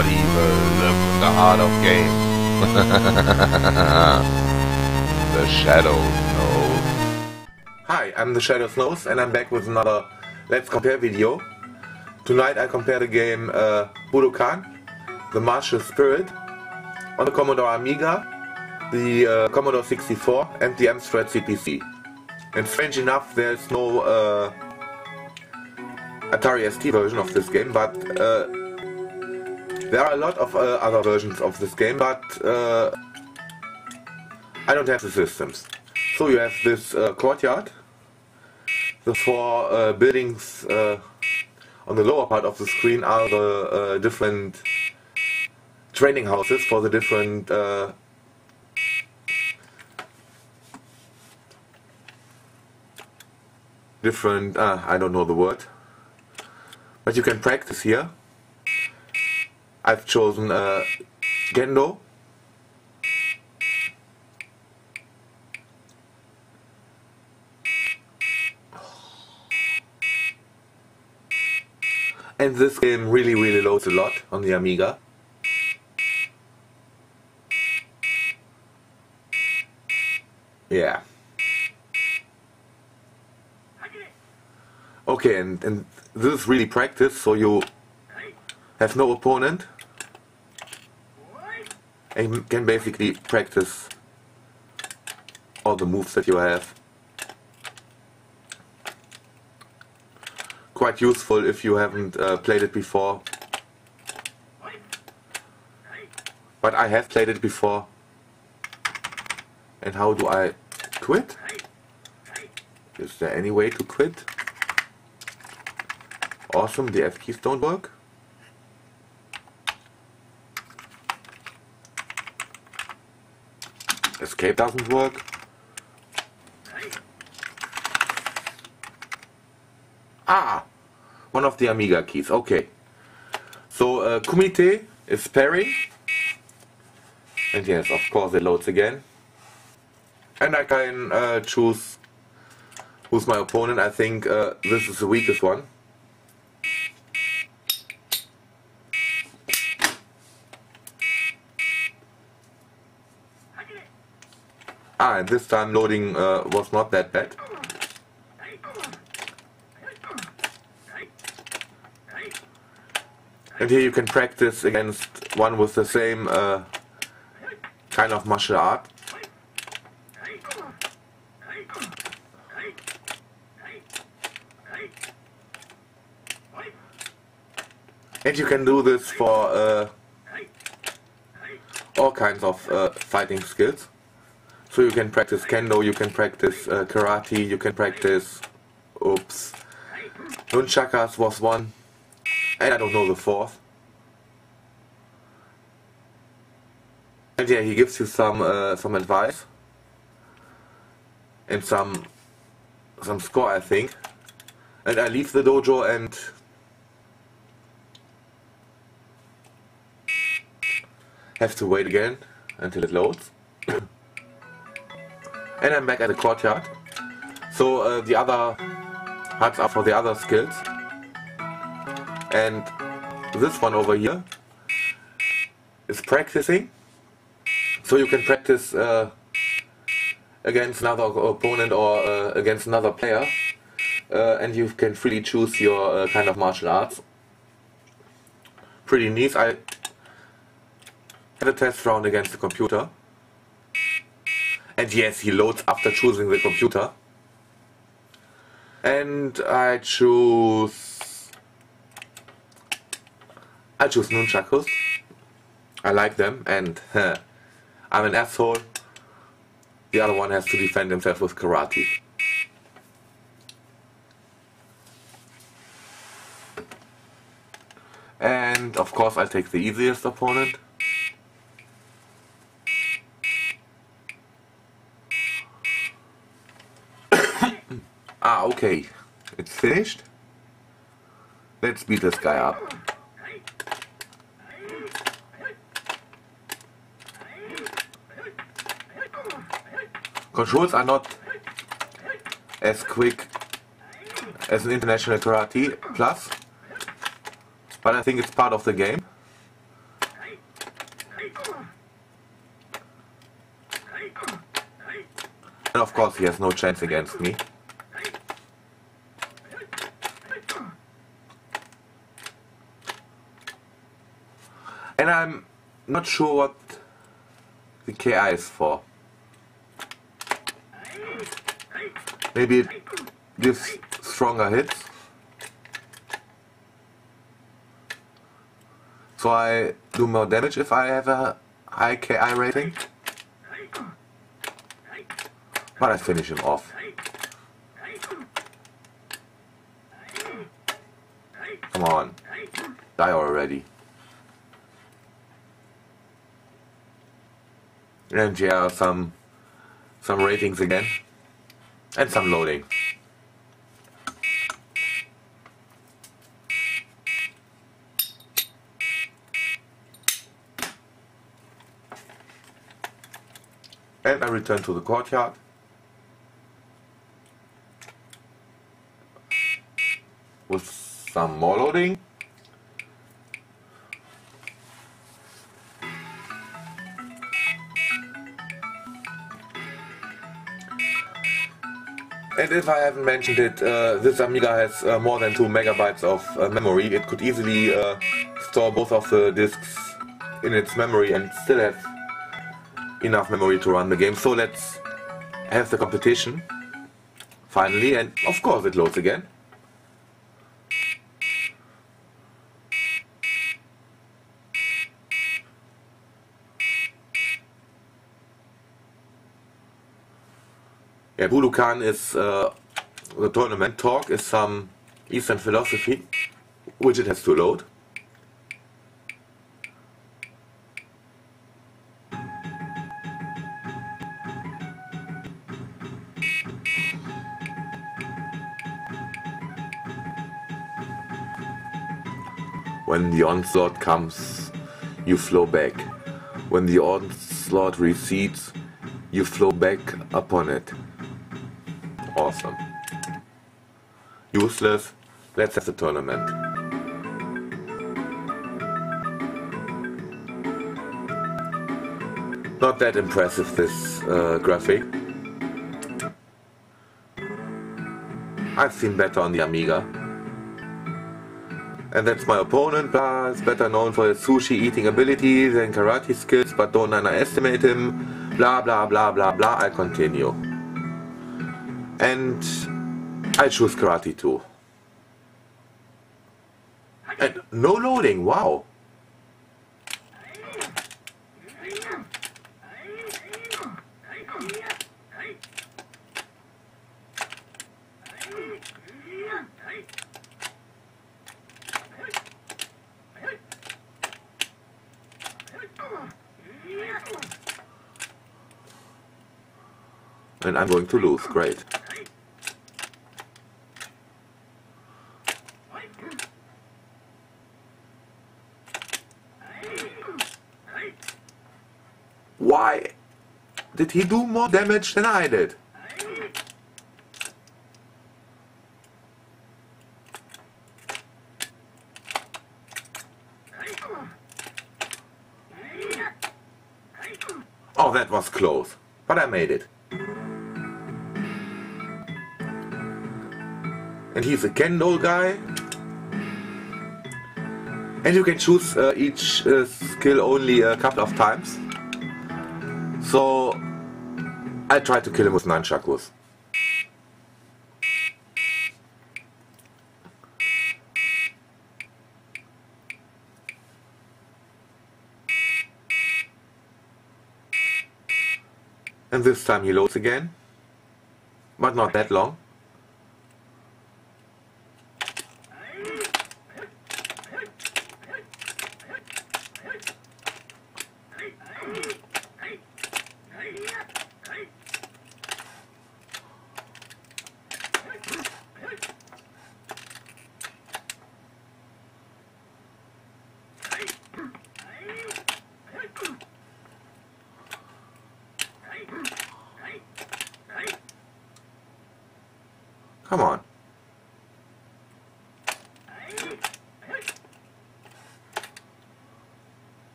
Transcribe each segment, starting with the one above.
what evil lurks in the heart of game. The Shadow Knows. Hi, I'm the Shadow Knows and I'm back with another Let's Compare video. Tonight I compare the game Budokan, the Martial Spirit, on the Commodore Amiga, the Commodore 64 and the Amstrad CPC. And strange enough, there's no Atari ST version of this game, but there are a lot of other versions of this game, but I don't have the systems. So you have this courtyard, the four buildings on the lower part of the screen are the different training houses for the different I don't know the word, but you can practice here. I've chosen Gendo. And this game really loads a lot on the Amiga. Yeah. Okay, and this is really practice, so you have no opponent and you can basically practice all the moves that you have. Quite useful if you haven't played it before. But I have played it before. And how do I quit? Is there any way to quit? Awesome, the F keys don't work. Escape doesn't work. Ah! One of the Amiga keys, okay. So, Kumite is parry. And yes, of course it loads again. And I can choose who's my opponent. I think this is the weakest one. Ah, and this time loading was not that bad. And here you can practice against one with the same kind of martial art. And you can do this for all kinds of fighting skills. So you can practice kendo, you can practice karate, you can practice, oops, nunchakas was one, and I don't know the fourth. And yeah, he gives you some advice and some score, I think. And I leave the dojo and have to wait again until it loads. And I'm back at the courtyard. So the other huts are for the other skills. And this one over here is practicing. So you can practice against another opponent or against another player. And you can freely choose your kind of martial arts. Pretty neat. I had a test round against the computer. And yes, he loads after choosing the computer. And I choose nunchakus. I like them, and I'm an asshole. The other one has to defend himself with karate. And of course I'll take the easiest opponent. Ah, okay. It's finished. Let's beat this guy up. Controls are not as quick as an International Karate Plus, but I think it's part of the game. And of course he has no chance against me. And I'm not sure what the KI is for. Maybe it gives stronger hits. So I do more damage if I have a high KI rating. But I finish him off. Come on. Die already. And yeah, some ratings again. And some loading. And I return to the courtyard. With some more loading. And if I haven't mentioned it, this Amiga has more than 2 megabytes of memory. It could easily store both of the discs in its memory and still have enough memory to run the game. So let's have the competition finally, and of course it loads again. Yeah, Budokan is the tournament. Talk is some Eastern philosophy, which it has to load. When the onslaught comes, you flow back. When the onslaught recedes, you flow back upon it. Awesome. Useless. Let's have the tournament. Not that impressive, this graphic. I've seen better on the Amiga. And that's my opponent. Is better known for his sushi eating abilities and karate skills, but don't underestimate him. Blah blah blah blah blah. I continue. And I choose karate too. And no loading, wow. And I'm going to lose, great. Why did he do more damage than I did? Oh, that was close, but I made it. And he's a kendo guy. And you can choose each skill only a couple of times. So I tried to kill him with nunchakus. And this time he loads again, but not that long. Come on.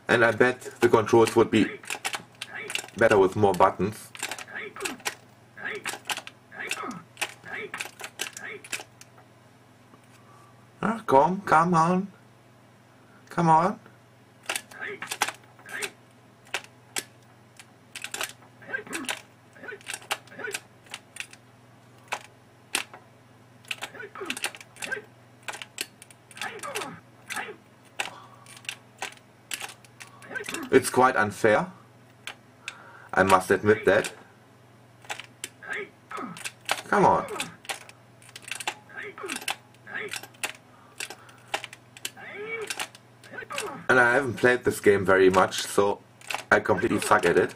And I bet the controls would be better with more buttons. Come on. Come on. It's quite unfair. I must admit that. Come on. And I haven't played this game very much, so I completely suck at it.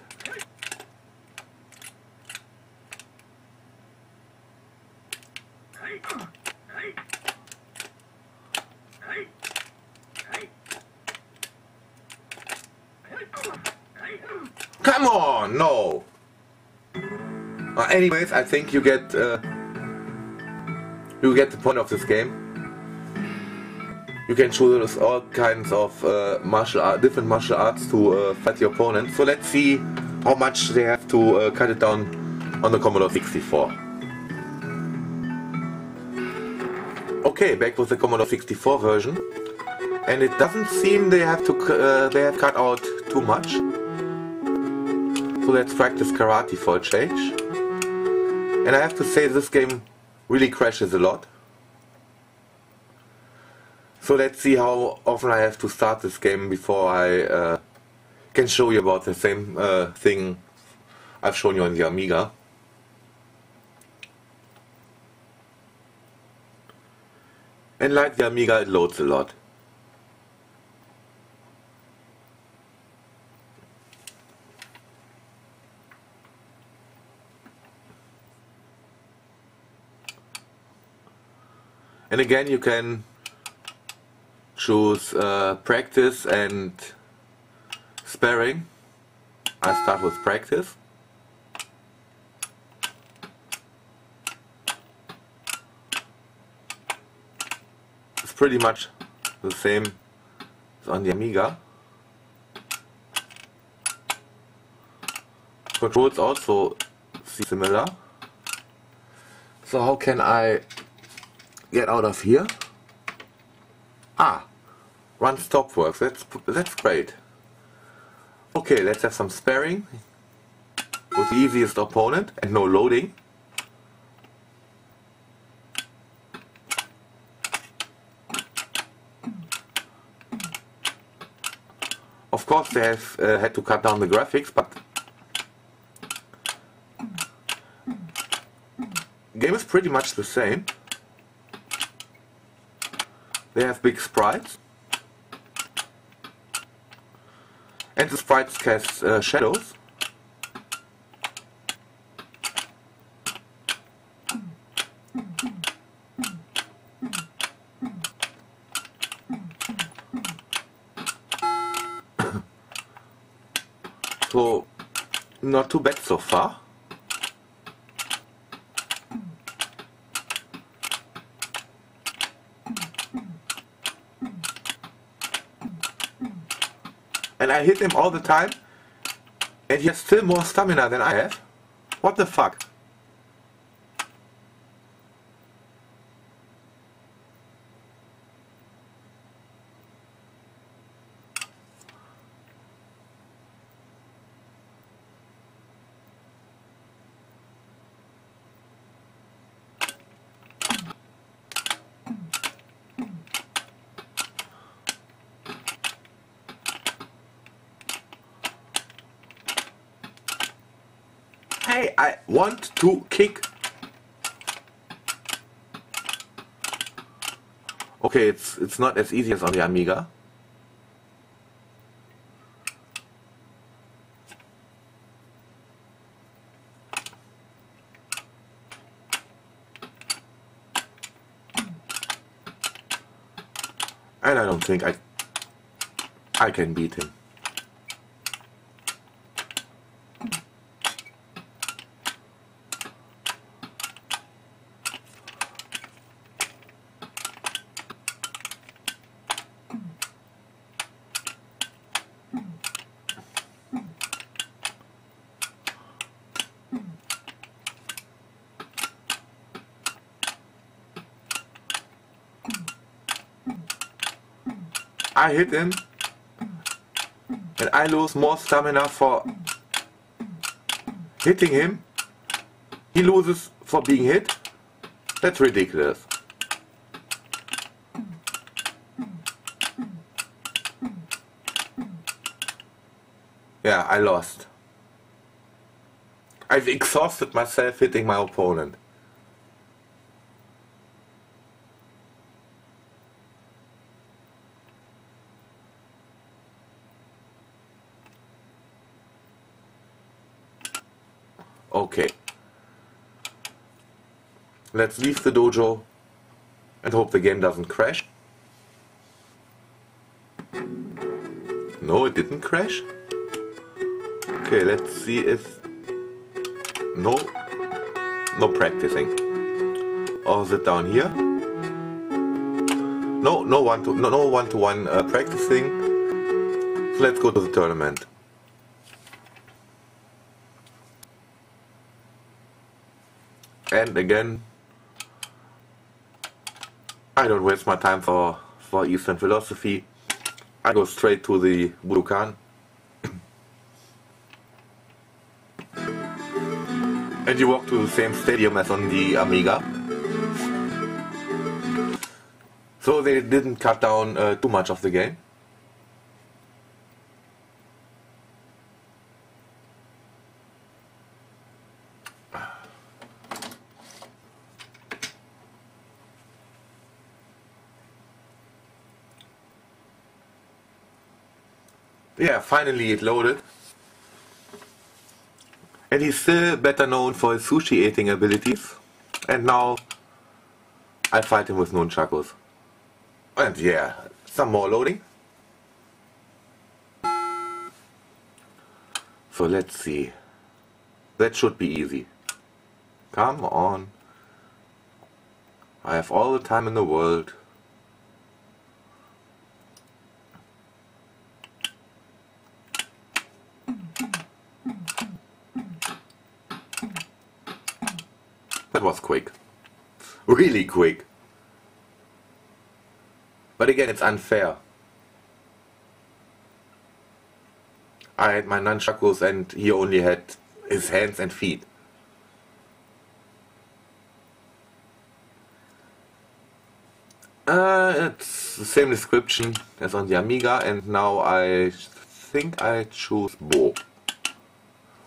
Come on, no! Anyways, I think you get the point of this game. You can choose all kinds of different martial arts to fight your opponent. So let's see how much they have to cut it down on the Commodore 64. Okay, back with the Commodore 64 version, and it doesn't seem they have cut out too much. So let's practice karate for a change. And I have to say this game really crashes a lot. So let's see how often I have to start this game before I can show you about the same thing I've shown you on the Amiga. And like the Amiga, it loads a lot. And again, you can choose practice and sparring. I start with practice. It's pretty much the same as on the Amiga. Controls also similar. So how can I get out of here? Run stop works. That's great. Okay, let's have some sparring with the easiest opponent and no loading. Of course they have had to cut down the graphics, but the game is pretty much the same. They have big sprites, and the sprites cast shadows. So, not too bad so far. And I hit him all the time, and he has still more stamina than I have. What the fuck? Hey, I want to kick. Okay, it's not as easy as on the Amiga. And I don't think I can beat him. I hit him and I lose more stamina for hitting him. He loses for being hit. That's ridiculous. Yeah, I lost. I've exhausted myself hitting my opponent. Okay. Let's leave the dojo and hope the game doesn't crash. No, it didn't crash. Okay, let's see if... No practicing. Or is it down here? No one-to-one practicing. So let's go to the tournament. And again, I don't waste my time for Eastern philosophy. I go straight to the Budokan. And you walk to the same stadium as on the Amiga. So they didn't cut down too much of the game. Yeah, finally it loaded. And he's still better known for his sushi eating abilities. And now I fight him with nunchakus. And yeah, some more loading. So let's see. That should be easy. Come on. I have all the time in the world. That was quick. Really quick. But again, it's unfair. I had my nunchakus and he only had his hands and feet. It's the same description as on the Amiga, and now I think I choose Bo.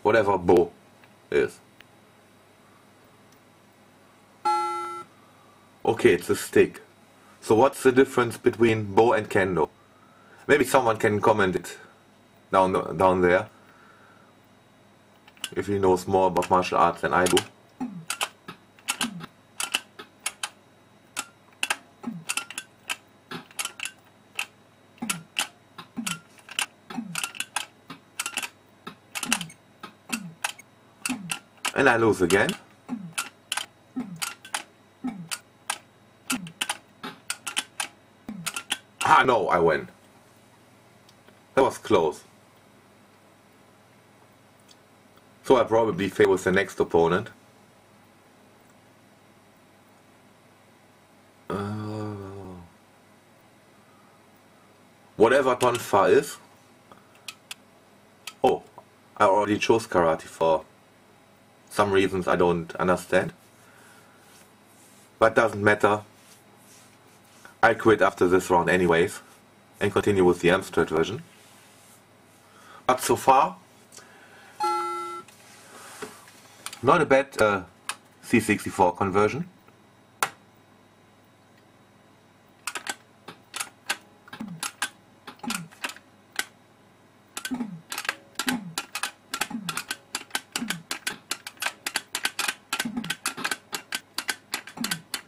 Whatever Bo is. Okay, it's a stick. So what's the difference between Bo and Kendo? Maybe someone can comment it down there. If he knows more about martial arts than I do. And I lose again. Ah no, I win. That was close. So I probably fail with the next opponent. Whatever Tonfa is. Oh, I already chose karate for some reasons I don't understand. But doesn't matter. I quit after this round anyways and continue with the Amstrad version. But so far, not a bad C64 conversion.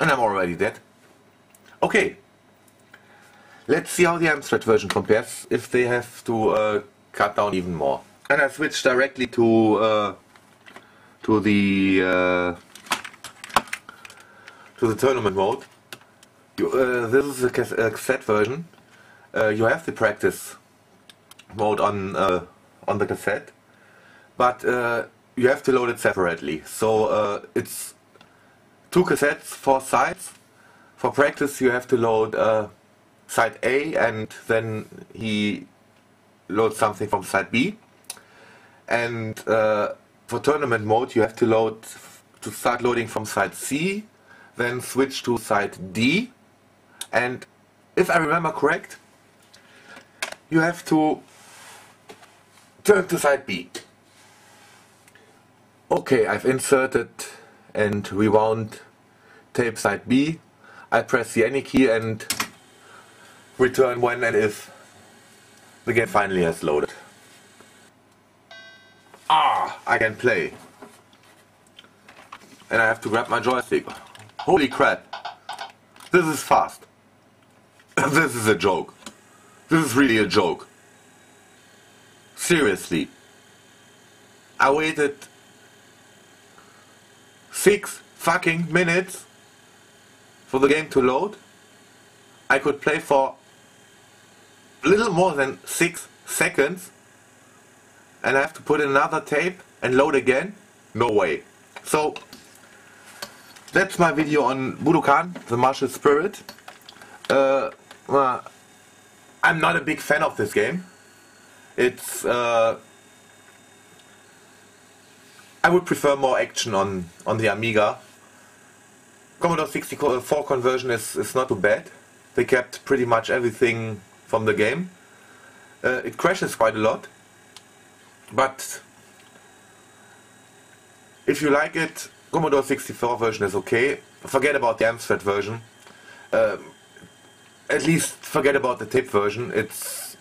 And I'm already dead. Okay. Let's see how the Amstrad version compares, if they have to cut down even more. And I switch directly to the tournament mode. This is a cassette version. You have the practice mode on the cassette, but you have to load it separately. So it's 2 cassettes, 4 sides. For practice, you have to load side A and then he loads something from side B. And for tournament mode you have to start loading from side C, then switch to side D, and if I remember correct, you have to turn to side B. Okay, I've inserted and rewound tape side B. I press the any key and return when and if the game finally has loaded. I can play. And I have to grab my joystick. Holy crap. This is fast. This is a joke. This is really a joke. Seriously. I waited 6 fucking minutes for the game to load. I could play for a little more than 6 seconds. And I have to put in another tape and load again? No way. So, that's my video on Budokan, the martial spirit. I'm not a big fan of this game. It's I would prefer more action on the Amiga. Commodore 64 conversion is not too bad. They kept pretty much everything from the game. It crashes quite a lot. But if you like it, Commodore 64 version is okay. Forget about the Amstrad version. At least forget about the tape version. It's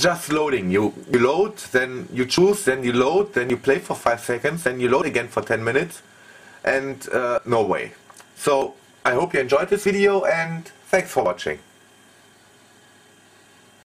just loading. You load, then you choose, then you load, then you play for 5 seconds, then you load again for 10 minutes, and no way. So I hope you enjoyed this video and thanks for watching.